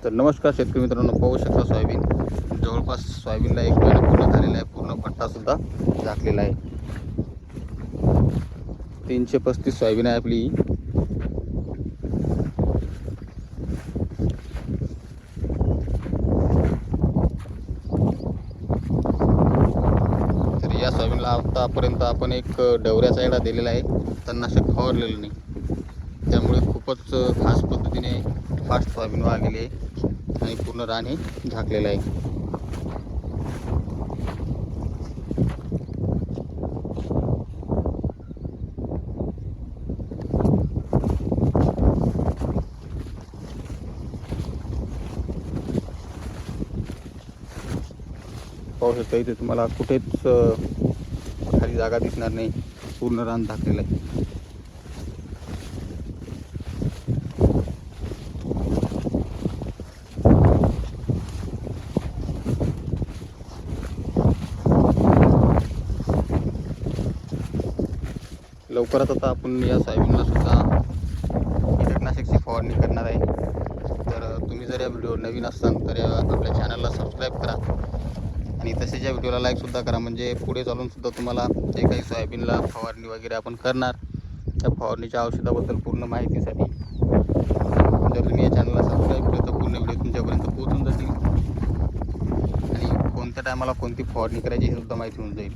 तर नमस्कार शेतकरी मित्रांनो, पाहू शकता सोयाबीन जवळपास सोयाबीनला 1 महिना पूर्ण झालेला आहे. पूर्ण पट्टासुद्धा झाकलेला आहे. 335 सोयाबीन आहे आपली. तर या सोयाबीनला आतापर्यंत आपण एक डवऱ्याचा एडा दिलेला आहे. तणनाशक फवारलेलं नाही, त्यामुळे खूपच खास पद्धतीने फास्ट सोयाबीन वाढलेली आहे आणि पूर्ण रान हे झाकलेलं आहे. पाहू शकता इथे तुम्हाला कुठेच खाली जागा दिसणार नाही. पूर्ण रान झाकलेलं आहे. लवकरच आता आपण या सोयाबीनला सुद्धा कीटकनाशकची फवारणी करणार आहे. तर तुम्ही जर या व्हिडिओ नवीन असाल तर आपल्या चॅनलला सबस्क्राईब करा आणि तसेच या व्हिडिओला लाईकसुद्धा करा. म्हणजे पुढे चालूनसुद्धा तुम्हाला जे काही सोयाबीनला फवारणी वगैरे आपण करणार त्या फवारणीच्या औषधाबद्दल पूर्ण माहितीसाठी जर तुम्ही या चॅनलला सबस्क्राईब केलं तर पूर्ण व्हिडिओ तुमच्यापर्यंत पोहोचून जातील आणि कोणत्या टायमाला कोणती फवारणी करायची हे सुद्धा माहिती होऊन जाईल.